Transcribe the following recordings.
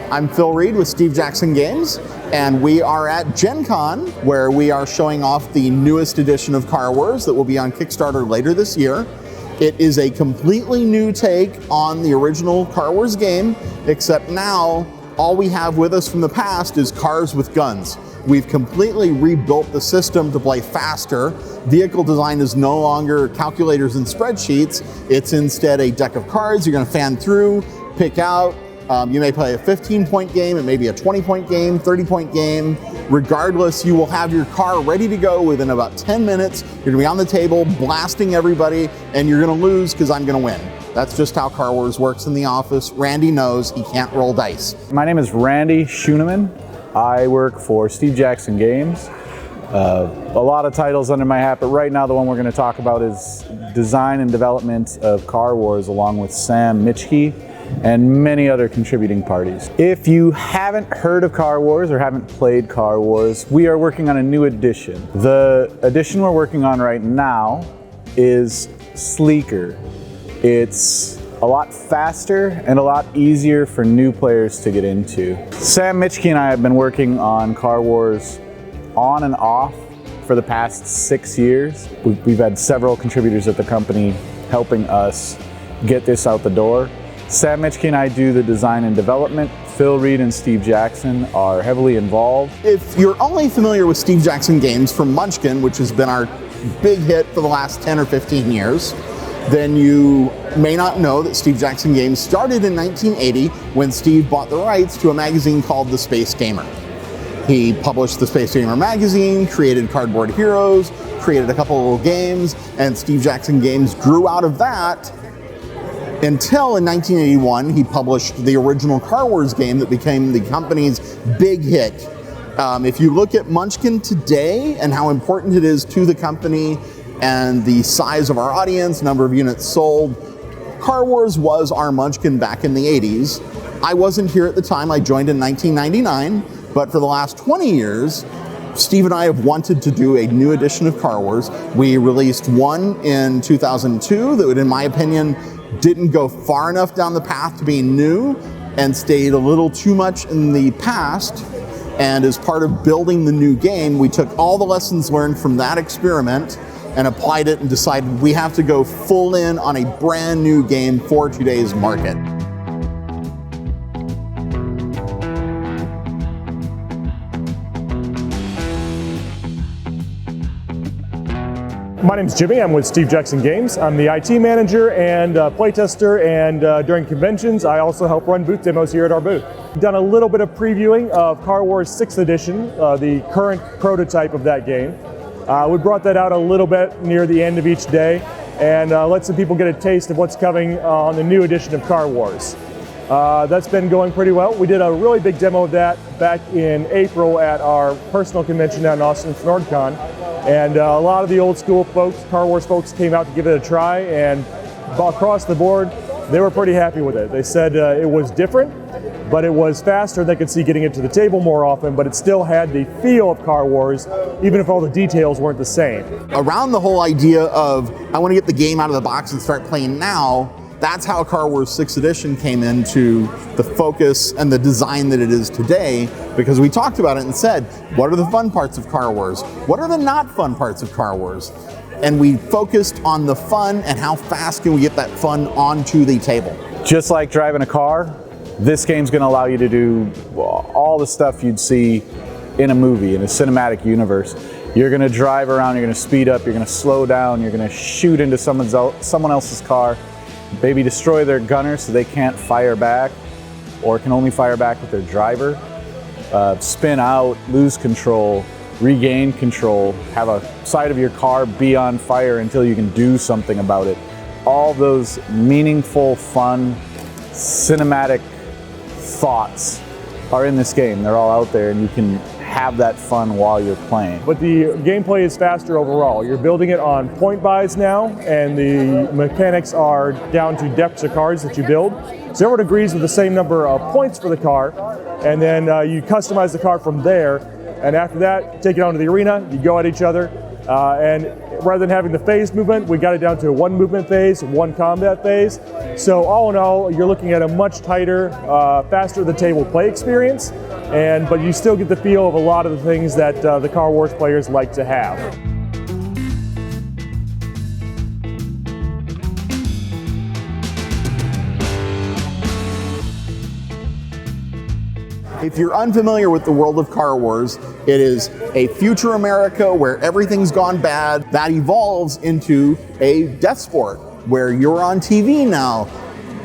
I'm Phil Reed with Steve Jackson Games, and we are at Gen Con, where we are showing off the newest edition of Car Wars that will be on Kickstarter later this year. It is a completely new take on the original Car Wars game, except now all we have with us from the past is cars with guns. We've completely rebuilt the system to play faster. Vehicle design is no longer calculators and spreadsheets. It's instead a deck of cards you're going to fan through, pick out. You may play a 15-point game, it may be a 20-point game, 30-point game. Regardless, you will have your car ready to go within about 10 minutes. You're going to be on the table blasting everybody, and you're going to lose because I'm going to win. That's just how Car Wars works in the office. Randy knows he can't roll dice. My name is Randy Schoeneman. I work for Steve Jackson Games. A lot of titles under my hat, but right now the one we're going to talk about is design and development of Car Wars along with Sam Mitchke and many other contributing parties. If you haven't heard of Car Wars or haven't played Car Wars, we are working on a new edition. The edition we're working on right now is sleeker. It's a lot faster and a lot easier for new players to get into. Sam Mitchke and I have been working on Car Wars on and off for the past 6 years. We've had several contributors at the company helping us get this out the door. Sam Mitchke and I do the design and development. Phil Reed and Steve Jackson are heavily involved. If you're only familiar with Steve Jackson Games from Munchkin, which has been our big hit for the last 10 or 15 years, then you may not know that Steve Jackson Games started in 1980 when Steve bought the rights to a magazine called The Space Gamer. He published The Space Gamer magazine, created Cardboard Heroes, created a couple of little games, and Steve Jackson Games grew out of that until in 1981 he published the original Car Wars game that became the company's big hit. If you look at Munchkin today and how important it is to the company and the size of our audience, number of units sold, Car Wars was our Munchkin back in the 80s. I wasn't here at the time, I joined in 1999, but for the last 20 years, Steve and I have wanted to do a new edition of Car Wars. We released one in 2002 that, in my opinion, didn't go far enough down the path to being new and stayed a little too much in the past. And as part of building the new game, we took all the lessons learned from that experiment and applied it and decided we have to go full in on a brand new game for today's market. My name's Jimmy, I'm with Steve Jackson Games. I'm the IT manager and playtester, and during conventions I also help run booth demos here at our booth. We've done a little bit of previewing of Car Wars 6th edition, the current prototype of that game. We brought that out a little bit near the end of each day and let some people get a taste of what's coming on the new edition of Car Wars. That's been going pretty well. We did a really big demo of that back in April at our personal convention down in Austin, NordCon. And a lot of the old school folks, Car Wars folks, came out to give it a try, and across the board, they were pretty happy with it. They said it was different, but it was faster. They could see getting it to the table more often, but it still had the feel of Car Wars, even if all the details weren't the same. Around the whole idea of, I want to get the game out of the box and start playing now, that's how Car Wars 6th edition came into the focus and the design that it is today, because we talked about it and said, what are the fun parts of Car Wars? What are the not fun parts of Car Wars? And we focused on the fun and how fast can we get that fun onto the table. Just like driving a car, this game's going to allow you to do all the stuff you'd see in a movie, in a cinematic universe. You're going to drive around, you're going to speed up, you're going to slow down, you're going to shoot into someone else's car, maybe destroy their gunner so they can't fire back or can only fire back with their driver, spin out, lose control, regain control, have a side of your car be on fire until you can do something about it. All those meaningful, fun, cinematic thoughts are in this game. They're all out there and you can have that fun while you're playing. But the gameplay is faster overall. You're building it on point buys now, and the mechanics are down to depths of cards that you build. So everyone agrees with the same number of points for the car, and then you customize the car from there. And after that, take it out into the arena, you go at each other, And rather than having the phase movement, we got it down to a 1 movement phase, 1 combat phase. So all in all, you're looking at a much tighter, faster at the table play experience, but you still get the feel of a lot of the things that the Car Wars players like to have. If you're unfamiliar with the world of Car Wars, it is a future America where everything's gone bad that evolves into a death sport where you're on TV now.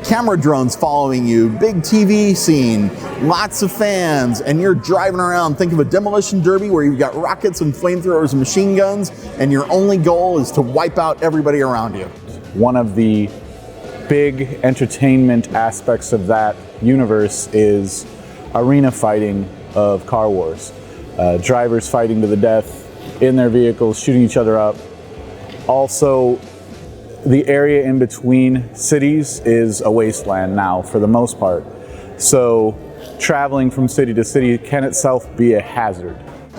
Camera drones following you, big TV scene, lots of fans, and you're driving around. Think of a demolition derby where you've got rockets and flamethrowers and machine guns, and your only goal is to wipe out everybody around you. One of the big entertainment aspects of that universe is arena fighting of Car Wars. Drivers fighting to the death in their vehicles, shooting each other up. Also, the area in between cities is a wasteland now for the most part. So traveling from city to city can itself be a hazard.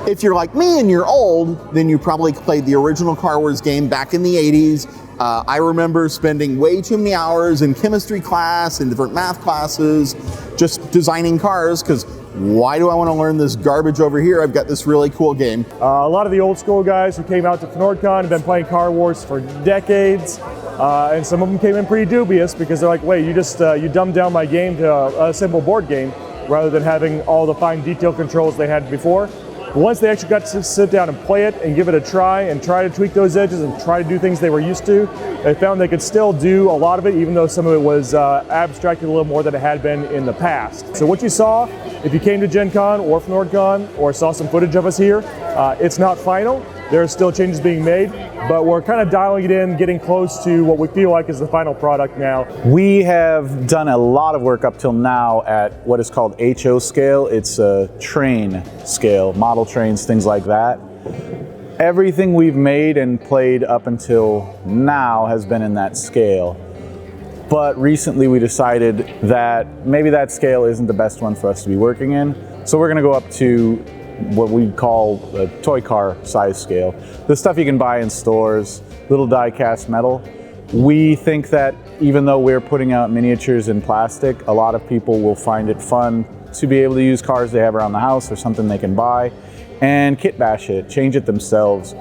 If you're like me and you're old, then you probably played the original Car Wars game back in the 80s. I remember spending way too many hours in chemistry class and different math classes just designing cars, because why do I want to learn this garbage over here? I've got this really cool game. A lot of the old school guys who came out to NordCon have been playing Car Wars for decades, and some of them came in pretty dubious because they're like, wait, you dumbed down my game to a simple board game rather than having all the fine detail controls they had before. But once they actually got to sit down and play it and give it a try and try to tweak those edges and try to do things they were used to, they found they could still do a lot of it, even though some of it was abstracted a little more than it had been in the past. So what you saw, if you came to Gen Con or from NordCon or saw some footage of us here, it's not final. There are still changes being made, but we're kind of dialing it in, getting close to what we feel like is the final product now. We have done a lot of work up till now at what is called HO scale. It's a train scale, model trains, things like that. Everything we've made and played up until now has been in that scale. But recently we decided that maybe that scale isn't the best one for us to be working in. So we're going to go up to what we call a toy car size scale. The stuff you can buy in stores, little die cast metal. We think that even though we're putting out miniatures in plastic, a lot of people will find it fun to be able to use cars they have around the house or something they can buy and kit bash it, change it themselves,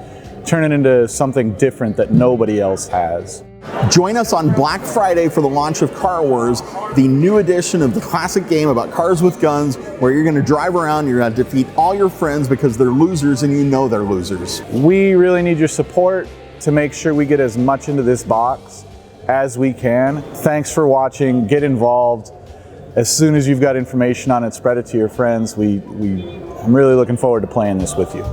turn it into something different that nobody else has. Join us on Black Friday for the launch of Car Wars, the new edition of the classic game about cars with guns, where you're going to drive around, you're going to defeat all your friends because they're losers and you know they're losers. We really need your support to make sure we get as much into this box as we can. Thanks for watching. Get involved. As soon as you've got information on it, spread it to your friends. I'm really looking forward to playing this with you.